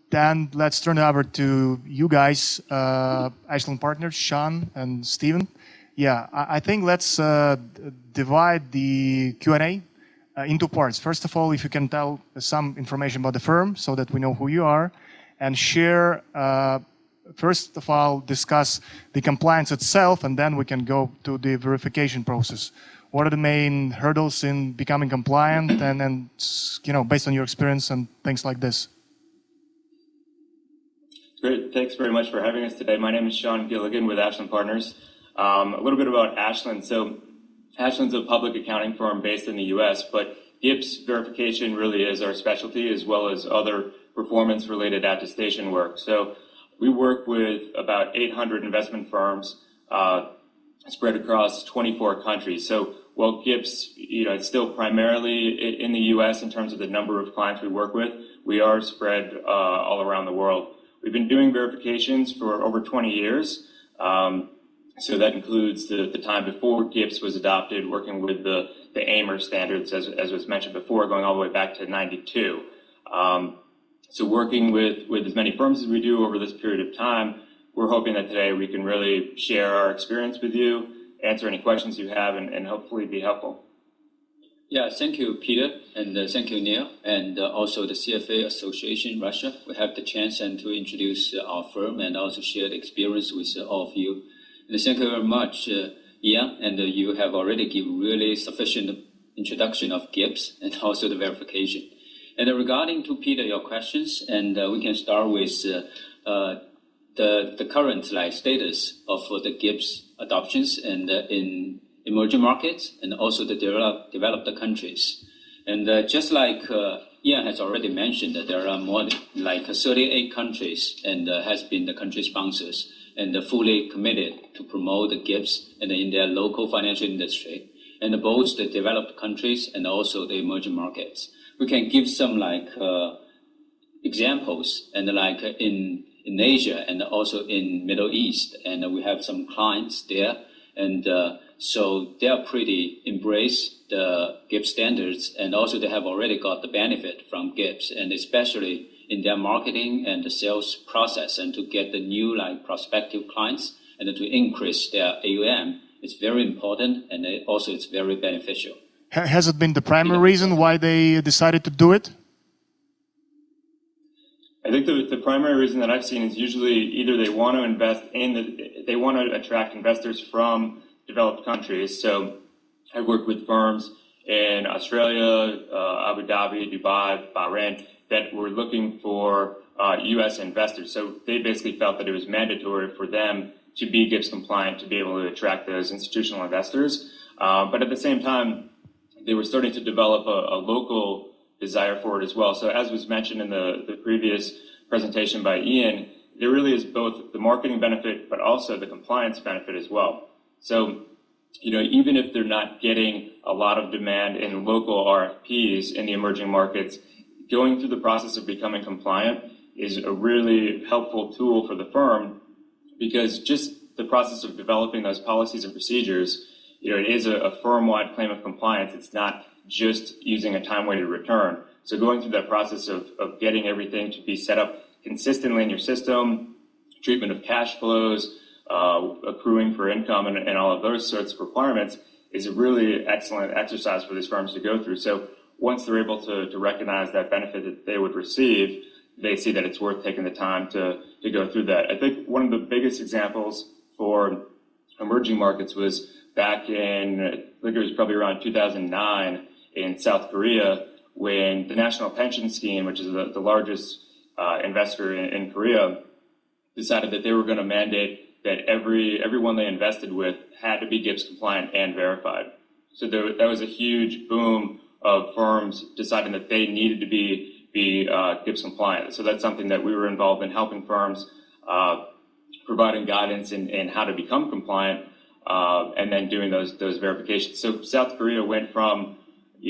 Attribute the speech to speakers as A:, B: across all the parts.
A: Then let's turn it over to you guys, Ashland partners, Sean and Steven. Yeah, I think let's divide the Q&A into parts. First of all, if you can tell some information about the firm so that we know who you are, and share, first of all, discuss the compliance itself, and then we can go to the verification process. What are the main hurdles in becoming compliant, and you know, based on your experience and things like this?
B: Great, thanks very much for having us today. My name is Sean Gilligan with Ashland Partners. A little bit about Ashland. So Ashland's a public accounting firm based in the US, but GIPS verification really is our specialty, as well as other performance-related attestation work. So we work with about 800 investment firms spread across 24 countries. So while GIPS, it's still primarily in the US in terms of the number of clients we work with, we are spread all around the world. We've been doing verifications for over 20 years. So that includes the time before GIPS was adopted, working with the AIMER standards, as was mentioned before, going all the way back to '92. So working with as many firms as we do over this period of time, we're hoping that today we can really share our experience with you, answer any questions you have, and hopefully be helpful.
C: Yeah, thank you, Peter, and thank you, Neil, and also the CFA Association Russia. We have the chance to introduce our firm and also share the experience with all of you. And thank you very much, Ian, and you have already given really sufficient introduction of GIPS and also the verification. And regarding to Peter, your questions, and we can start with the current status of the GIPS adoptions and in emerging markets and also the developed countries. And just like Ian has already mentioned, that there are more like 38 countries and has been the country sponsors and fully committed to promote the GIPS and in their local financial industry, and both the developed countries and also the emerging markets. We can give some examples, and in Asia and also in Middle East, and we have some clients there, and so they are pretty embrace the GIPS standards, and also they have already got the benefit from GIPS, and especially in their marketing and the sales process, and to get the new prospective clients and to increase their AUM. It's very important, and also it's very beneficial.
A: Has it been the primary reason why they decided to do it?
B: I think the primary reason that I've seen is usually either they want to invest they want to attract investors from developed countries. So I've worked with firms in Australia, Abu Dhabi, Dubai, Bahrain, that were looking for U.S. investors. So they basically felt that it was mandatory for them to be GIPS compliant to be able to attract those institutional investors. But at the same time, they were starting to develop a local desire for it as well. So as was mentioned in the previous presentation by Ian, there really is both the marketing benefit, but also the compliance benefit as well. So, even if they're not getting a lot of demand in local RFPs in the emerging markets, going through the process of becoming compliant is a really helpful tool for the firm, because just the process of developing those policies and procedures, it is a firm-wide claim of compliance. It's not just using a time-weighted return. So going through that process of getting everything to be set up consistently in your system, treatment of cash flows, accruing for income, and all of those sorts of requirements is a really excellent exercise for these firms to go through. So once they're able to recognize that benefit that they would receive, they see that it's worth taking the time to go through that. I think one of the biggest examples for emerging markets was back in, I think it was probably around 2009 in South Korea, when the National Pension Scheme, which is the largest investor in Korea, decided that they were going to mandate that everyone they invested with had to be GIPS compliant and verified. So that was a huge boom of firms deciding that they needed to be GIPS compliant. So that's something that we were involved in, helping firms, providing guidance in how to become compliant, and then doing those verifications. So South Korea went from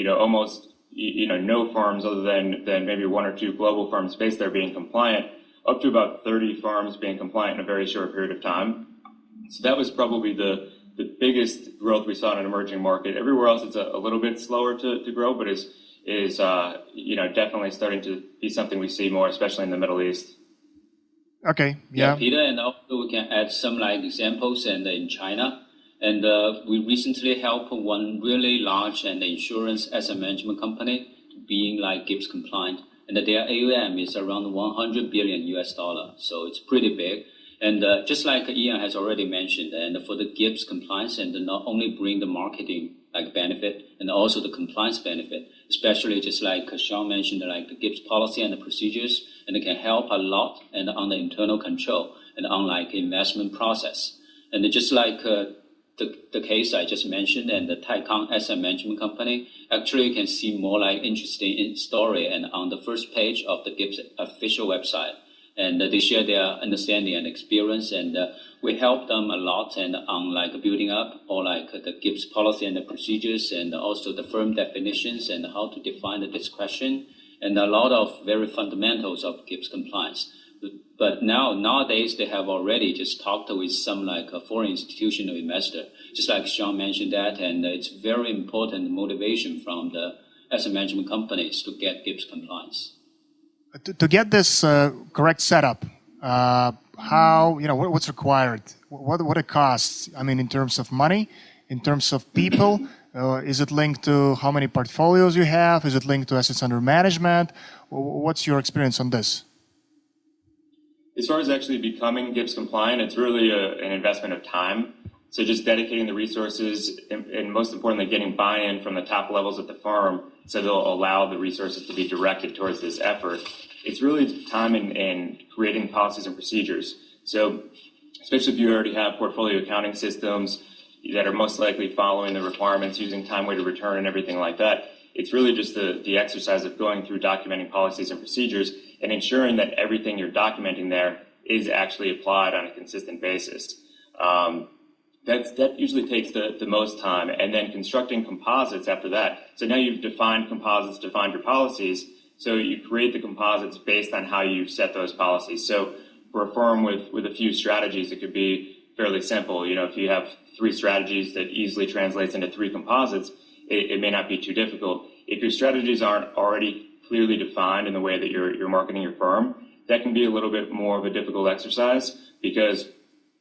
B: almost no firms other than maybe one or two global firms based there being compliant, up to about 30 firms being compliant in a very short period of time. So that was probably the biggest growth we saw in an emerging market. Everywhere else, it's a little bit slower to grow, but as is definitely starting to be something we see more, especially in the Middle East.
A: Okay.
C: Yeah,
A: Yeah.
C: Peter, and also we can add some like examples and in China. And we recently helped one really large and insurance asset management company to being like GIPS compliant. And their AUM is around 100 billion US dollar. So it's pretty big. And just like Ian has already mentioned, and for the GIPS compliance, and not only bring the marketing like benefit and also the compliance benefit, especially just like Sean mentioned, like the GIPS policy and the procedures, and it can help a lot and on the internal control and on like investment process. And just like the case I just mentioned and the Taikang Asset Management Company, actually you can see more like interesting story and on the first page of the GIPS official website. And they share their understanding and experience, and we help them a lot and on like building up or like the GIPS policy and the procedures and also the firm definitions and how to define the discretion and a lot of very fundamentals of GIPS compliance. But nowadays they have already just talked with some like a foreign institutional investor, just like Sean mentioned that, and it's very important motivation from the asset management companies to get GIPS compliance.
A: To get this correct setup, how, what's required? What it costs? I mean, in terms of money, in terms of people, is it linked to how many portfolios you have? Is it linked to assets under management? What's your experience on this?
B: As far as actually becoming GIPS compliant, it's really an investment of time. So just dedicating the resources and most importantly, getting buy-in from the top levels of the firm so they'll allow the resources to be directed towards this effort. It's really time in creating policies and procedures. So especially if you already have portfolio accounting systems that are most likely following the requirements, using time-weighted return and everything like that, it's really just the exercise of going through documenting policies and procedures and ensuring that everything you're documenting there is actually applied on a consistent basis. That usually takes the most time, and then constructing composites after that. So now you've defined composites, defined your policies, so you create the composites based on how you set those policies. So for a firm with a few strategies, it could be fairly simple. If you have 3 strategies that easily translates into 3 composites, it may not be too difficult. If your strategies aren't already clearly defined in the way that you're marketing your firm, that can be a little bit more of a difficult exercise because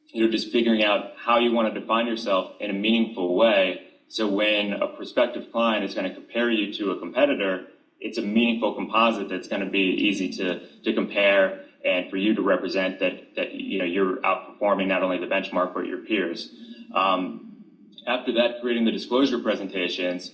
B: you're just figuring out how you want to define yourself in a meaningful way. So when a prospective client is going to compare you to a competitor, it's a meaningful composite that's going to be easy to compare and for you to represent that you're outperforming not only the benchmark but your peers. After that, creating the disclosure presentations,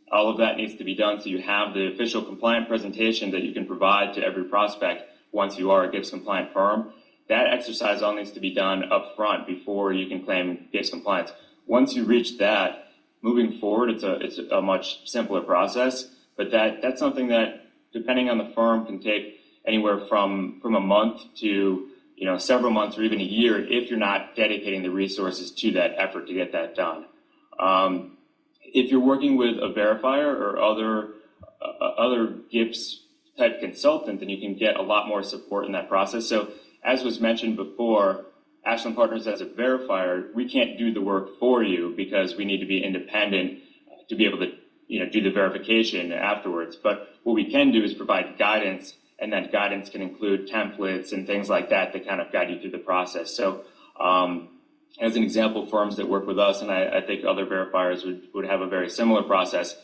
B: all of that needs to be done so you have the official compliant presentation that you can provide to every prospect once you are a GIPS compliant firm. That exercise all needs to be done up front before you can claim GIPS compliance. Once you reach that, moving forward, it's a much simpler process, but that's something that, depending on the firm, can take anywhere from a month to several months or even a year if you're not dedicating the resources to that effort to get that done. If you're working with a verifier or other GIPS type consultant, then you can get a lot more support in that process. So as was mentioned before, Ashland Partners as a verifier, we can't do the work for you because we need to be independent to be able to do the verification afterwards. But what we can do is provide guidance, and that guidance can include templates and things like that kind of guide you through the process. So as an example, firms that work with us, and I think other verifiers would have a very similar process,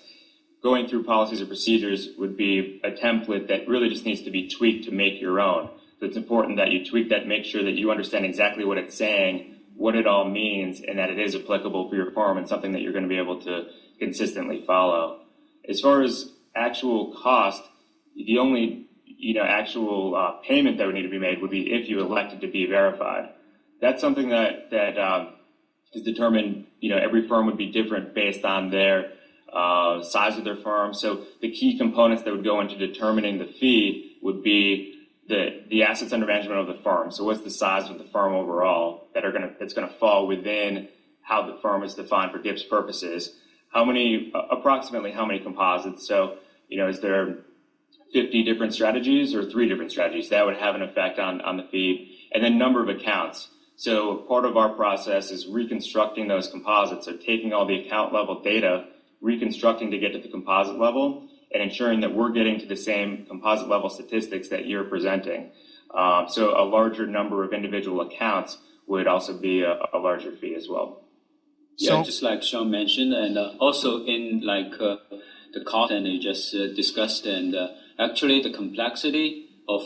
B: going through policies and procedures would be a template that really just needs to be tweaked to make your own. So it's important that you tweak that, make sure that you understand exactly what it's saying, what it all means, and that it is applicable for your firm and something that you're going to be able to consistently follow. As far as actual cost, the only actual payment that would need to be made would be if you elected to be verified. That's something that is determined. Every firm would be different based on their size of their firm. So the key components that would go into determining the fee would be the assets under management of the firm. So what's the size of the firm overall that's going to fall within how the firm is defined for GIPS purposes? Approximately how many composites? So is there 50 different strategies or 3 different strategies? That would have an effect on the fee. And then number of accounts. So part of our process is reconstructing those composites. So taking all the account level data, reconstructing to get to the composite level, and ensuring that we're getting to the same composite level statistics that you're presenting. So a larger number of individual accounts would also be a larger fee as well.
C: Yeah, just like Sean mentioned, and also in the content you just discussed, and actually the complexity of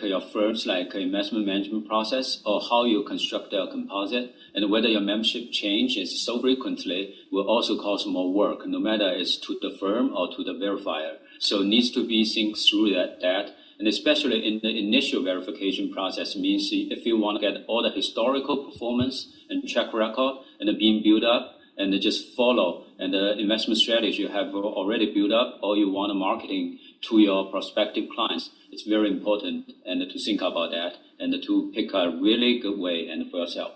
C: your firm's investment management process, or how you construct a composite, and whether your membership changes so frequently will also cause more work, no matter it's to the firm or to the verifier. So it needs to be think through that. And especially in the initial verification process means if you want to get all the historical performance and track record and being built up and just follow and the investment strategy you have already built up, or you want marketing to your prospective clients, it's very important and to think about that and to pick a really good way and for yourself.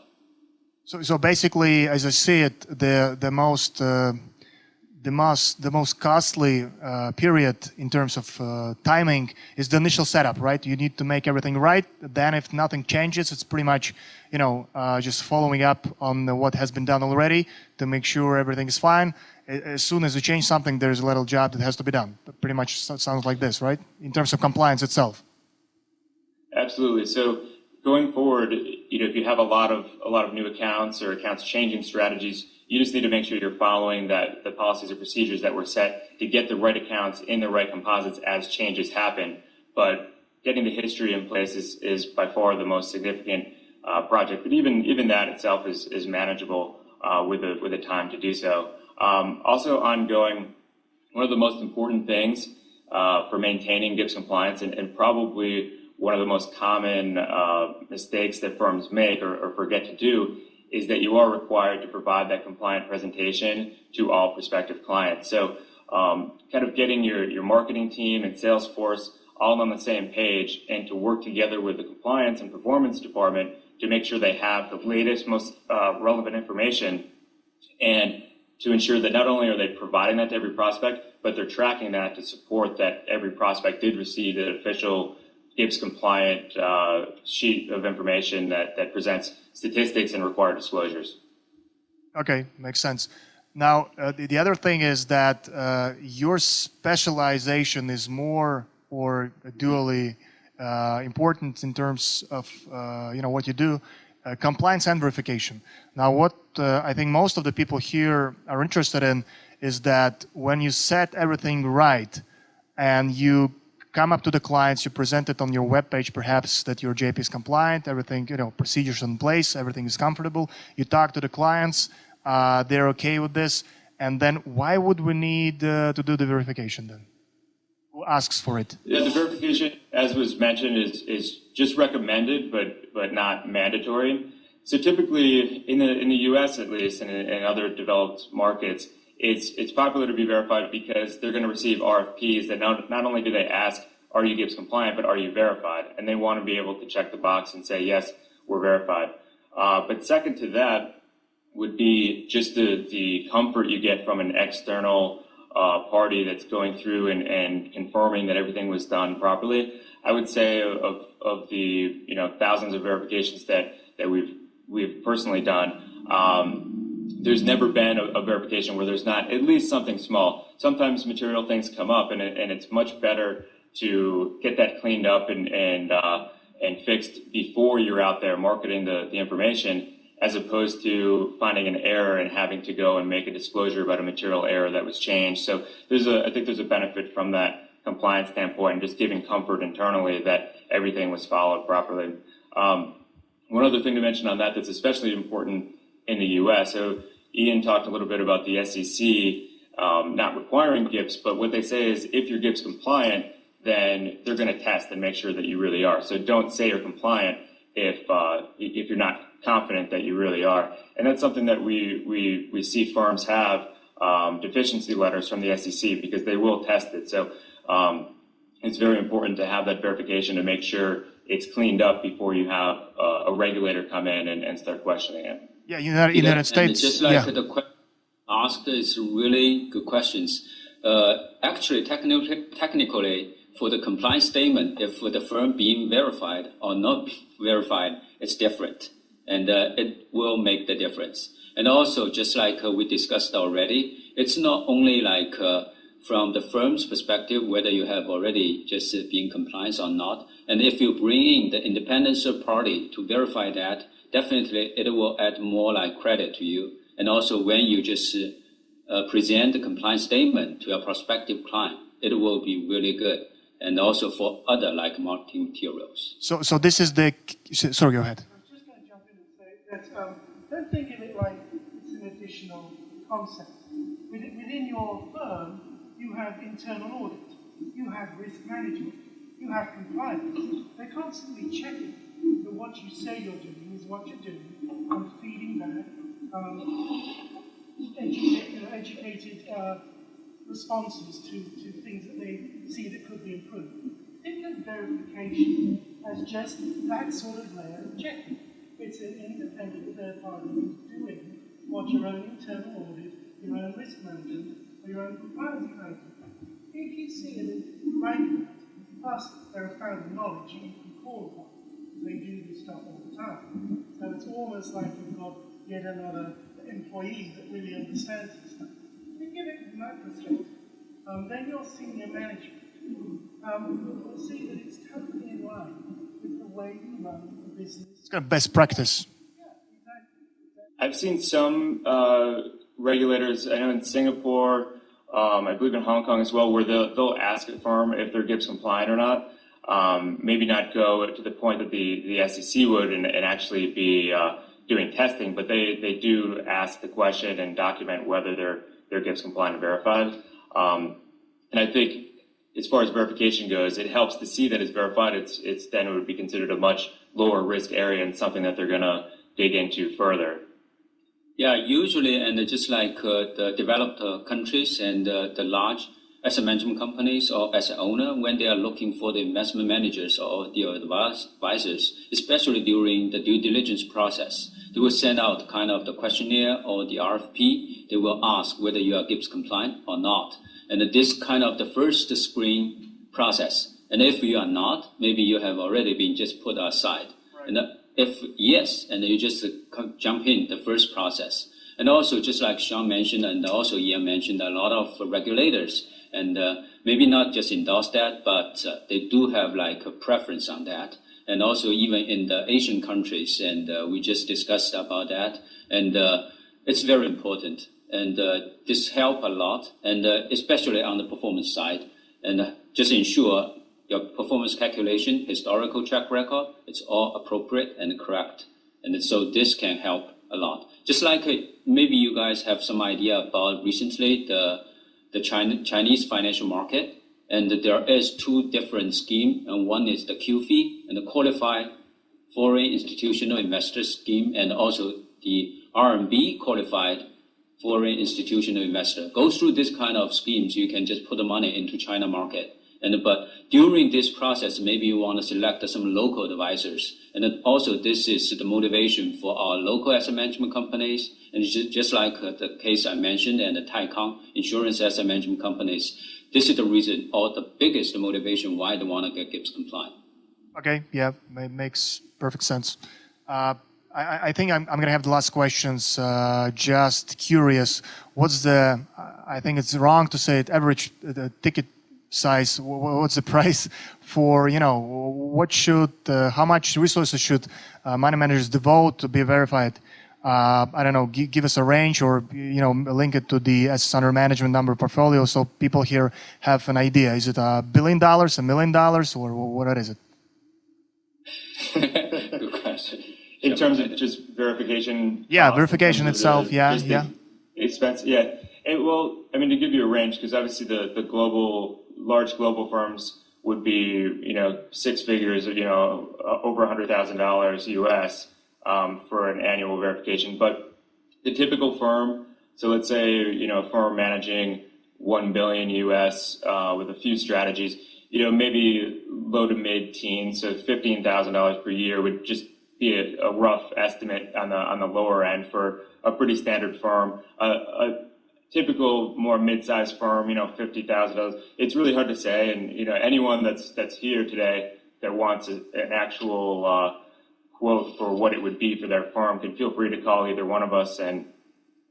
A: So basically, as I see it, the most costly period in terms of timing is the initial setup, right? You need to make everything right. Then if nothing changes, it's pretty much, just following up on what has been done already to make sure everything is fine. As soon as you change something, there's a little job that has to be done. Pretty much sounds like this, right? In terms of compliance itself.
B: Absolutely. So going forward, if you have a lot of new accounts or accounts changing strategies, you just need to make sure you're following the policies or procedures that were set to get the right accounts in the right composites as changes happen. But getting the history in place is by far the most significant project. But even that itself is manageable with the time to do so. Also ongoing, one of the most important things for maintaining GIPS compliance, and probably one of the most common mistakes that firms make or forget to do, is that you are required to provide that compliant presentation to all prospective clients. So kind of getting your marketing team and sales force all on the same page and to work together with the compliance and performance department to make sure they have the latest, most relevant information, and to ensure that not only are they providing that to every prospect, but they're tracking that to support that every prospect did receive the official GIPS compliant sheet of information that presents statistics and required disclosures.
A: Okay, makes sense. Now, the other thing is that your specialization is more or dually important in terms of what you do, compliance and verification. Now, what I think most of the people here are interested in is that when you set everything right and you come up to the clients, you present it on your webpage, perhaps that your JP is compliant, everything, procedures in place, everything is comfortable. You talk to the clients, they're okay with this, and then why would we need to do the verification then? Who asks for it?
B: Yeah, the verification, as was mentioned, is just recommended, but not mandatory. So typically, in the U.S. at least, and in other developed markets, it's popular to be verified because they're going to receive RFPs that not only do they ask, are you GIPS compliant, but are you verified? And they want to be able to check the box and say, yes, we're verified. But second to that would be just the comfort you get from an external party that's going through and confirming that everything was done properly. I would say of the thousands of verifications that we've personally done, there's never been a verification where there's not at least something small. Sometimes material things come up, and it's much better to get that cleaned up and fixed before you're out there marketing the information, as opposed to finding an error and having to go and make a disclosure about a material error that was changed. So I think there's a benefit from that compliance standpoint, and just giving comfort internally that everything was followed properly. One other thing to mention on that's especially important in the U.S. So Ian talked a little bit about the SEC not requiring GIPS, but what they say is if you're GIPS compliant, then they're going to test and make sure that you really are. So don't say you're compliant if you're not confident that you really are. And that's something that we see firms have deficiency letters from the SEC because they will test it. So it's very important to have that verification to make sure it's cleaned up before you have a regulator come in and start questioning it.
A: Yeah, United States.
C: Just like the question asked is really good questions. Actually, technically, for the compliance statement, if the firm being verified or not verified, it's different, and it will make the difference. And also, just like we discussed already, it's not only like from the firm's perspective, whether you have already just been compliant or not. And if you bring in the independent third party to verify that, definitely it will add more like credit to you. And also when you just present the compliance statement to your prospective client, it will be really good. And also for other like marketing materials.
A: So this is the, sorry, go ahead.
D: I was just going to jump in and say that don't think of it like it's an additional concept. Within your firm, you have internal audit, you have risk management, you have compliance. They're constantly checking that what you say you're doing is what you're doing, and feeding back educated responses to things that they see that could be improved. Think of verification as just that sort of layer of checking. It's an independent third party who's doing what your own internal audit, your own risk management, or your own compliance management. If you see it like that, plus there are found knowledge you can call upon, because they do this stuff all the time. So it's almost like you've got yet another employee that really understands this stuff. Think of it from that perspective. Then your senior management will see that it's totally in line with the way you run the business.
A: It's kind of best practice.
D: Yeah, exactly.
B: I've seen some regulators, I know in Singapore, I believe in Hong Kong as well, where they'll ask a firm if they're GIPS compliant or not. Maybe not go to the point that the SEC would and actually be doing testing, but they do ask the question and document whether they're GIPS compliant and verified. And I think as far as verification goes, it helps to see that it's verified. It's then it would be considered a much lower risk area and something that they're going to dig into further.
C: Yeah, usually, and just like the developed countries and the large asset management companies or asset owner, when they are looking for the investment managers or the advisors, especially during the due diligence process, they will send out kind of the questionnaire or the RFP. They will ask whether you are GIPS compliant or not. And this kind of the first screen process. And if you are not, maybe you have already been just put aside. Right. And if yes, and you just jump in the first process. And also, just like Sean mentioned, and also Ian mentioned, a lot of regulators, and maybe not just endorse that, but they do have like a preference on that. And also even in the Asian countries, and we just discussed about that. And it's very important. And this help a lot, and especially on the performance side. And just ensure your performance calculation, historical track record, it's all appropriate and correct. And so this can help a lot. Just like maybe you guys have some idea about recently the Chinese financial market, and there is two different schemes, and one is the QFII and the Qualified Foreign Institutional Investor Scheme, and also the RMB Qualified Foreign Institutional Investor. Go through this kind of schemes, you can just put the money into China market. But during this process, maybe you want to select some local advisors. And then also this is the motivation for our local asset management companies. And just like the case I mentioned and the Taikang insurance asset management companies, this is the reason or the biggest motivation why they want to get GIPS compliant.
A: Okay, yeah, it makes perfect sense. I think I'm going to have the last questions. Just curious, what's the, I think it's wrong to say it, average ticket size, what's the price for, what should, how much resources should money managers devote to be verified? I don't know, give us a range or, link it to the assets under management number portfolio so people here have an idea. Is it $1 billion, $1 million, or what is it?
C: Good question.
B: In terms of just verification?
A: Yeah, verification itself, yeah.
B: Expense, yeah. Well, I mean, to give you a range, because obviously the large global firms would be, 6 figures, over $100,000 US for an annual verification. But the typical firm, so let's say, a firm managing 1 billion US with a few strategies, maybe low to mid teens, so $15,000 per year would just be a rough estimate on the lower end for a pretty standard firm. A typical more mid-sized firm, $50,000. It's really hard to say, and anyone that's here today that wants an actual quote for what it would be for their firm can feel free to call either one of us, and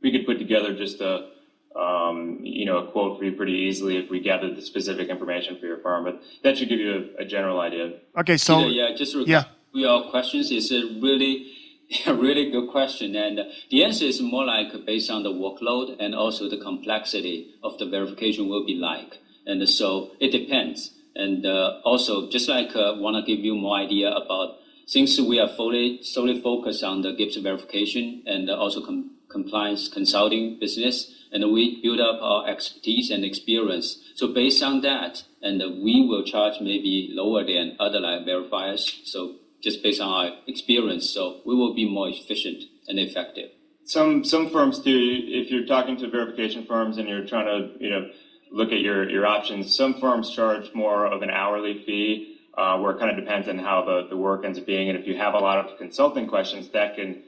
B: we could put together just a a quote for you pretty easily if we gathered the specific information for your firm. But that should give you a general idea.
A: Okay, so
C: Just regard your questions is a really good question, and the answer is more like based on the workload and also the complexity of the verification will be like, and so it depends. And also, just like want to give you more idea about, since we are solely focused on the GIPS verification and also compliance consulting business, and we build up our expertise and experience. So based on that, and we will charge maybe lower than other like verifiers. So just based on our experience, so we will be more efficient and effective.
B: Some firms do. If you're talking to verification firms and you're trying to look at your options, some firms charge more of an hourly fee, where it kind of depends on how the work ends up being. And if you have a lot of consulting questions, that can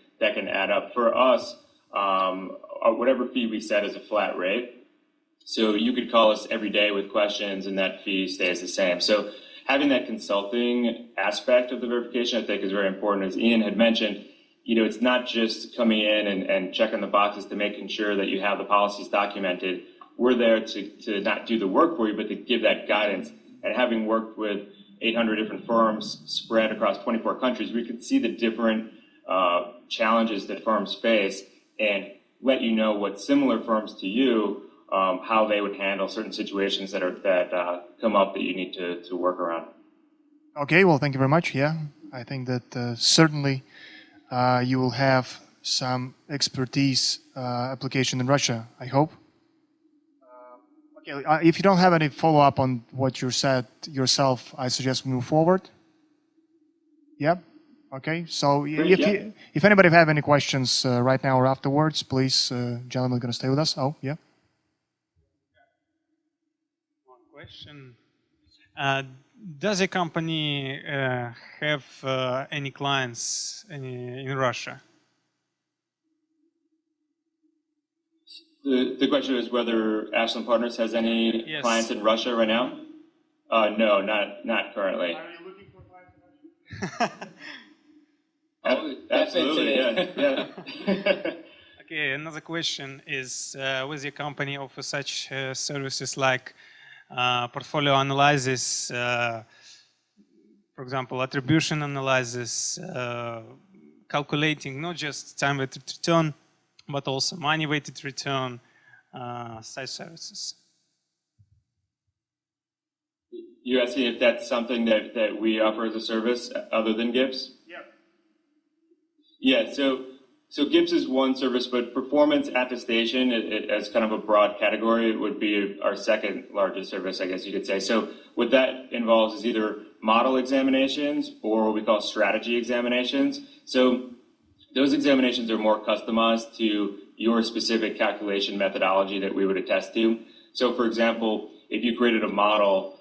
B: add up. For us, whatever fee we set is a flat rate. So you could call us every day with questions and that fee stays the same. So having that consulting aspect of the verification, I think, is very important. As Ian had mentioned, it's not just coming in and checking the boxes to making sure that you have the policies documented. We're there to not do the work for you, but to give that guidance. And having worked with 800 different firms spread across 24 countries, we could see the different challenges that firms face and let you know what similar firms to you, how they would handle certain situations that come up that you need to work around.
A: Okay, well, thank you very much. Yeah, I think that certainly you will have some expertise application in Russia, I hope. Okay, if you don't have any follow-up on what you said yourself, I suggest we move forward. Yeah. Okay. So if anybody have any questions right now or afterwards, please, gentlemen, going to stay with us. Oh, yeah.
E: One question. Does the company have any clients in Russia?
B: The question is whether Ashland Partners has any clients in Russia right now? No, not currently.
D: Are you looking for clients in Russia?
B: Absolutely, yeah.
E: Okay, another question is, with your company offer such services like portfolio analysis, for example, attribution analysis, calculating not just time-weighted return, but also money-weighted return, such services?
B: You're asking if that's something that we offer as a service other than GIPS? Yeah, so GIPS is one service, but performance attestation, as kind of a broad category, would be our second largest service, I guess you could say. So what that involves is either model examinations or what we call strategy examinations. So those examinations are more customized to your specific calculation methodology that we would attest to. So for example, if you created a model,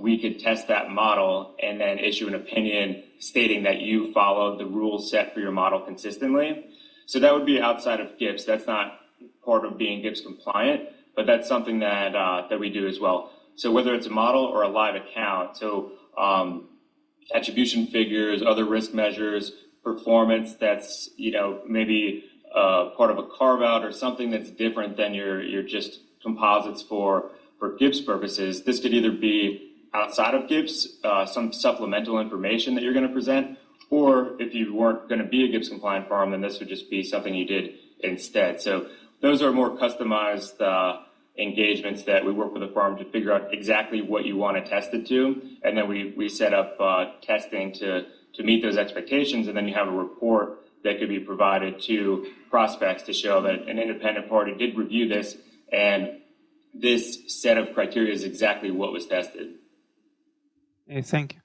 B: we could test that model and then issue an opinion stating that you followed the rules set for your model consistently. So that would be outside of GIPS. That's not part of being GIPS compliant, but that's something that we do as well. So whether it's a model or a live account, so attribution figures, other risk measures, performance that's maybe part of a carve out or something that's different than your just composites for GIPS purposes. This could either be outside of GIPS, some supplemental information that you're going to present, or if you weren't going to be a GIPS compliant firm, then this would just be something you did instead. So those are more customized engagements that we work with a firm to figure out exactly what you want to test it to, and then we set up testing to meet those expectations, and then you have a report that could be provided to prospects to show that an independent party did review this, and this set of criteria is exactly what was tested.
E: Thank you.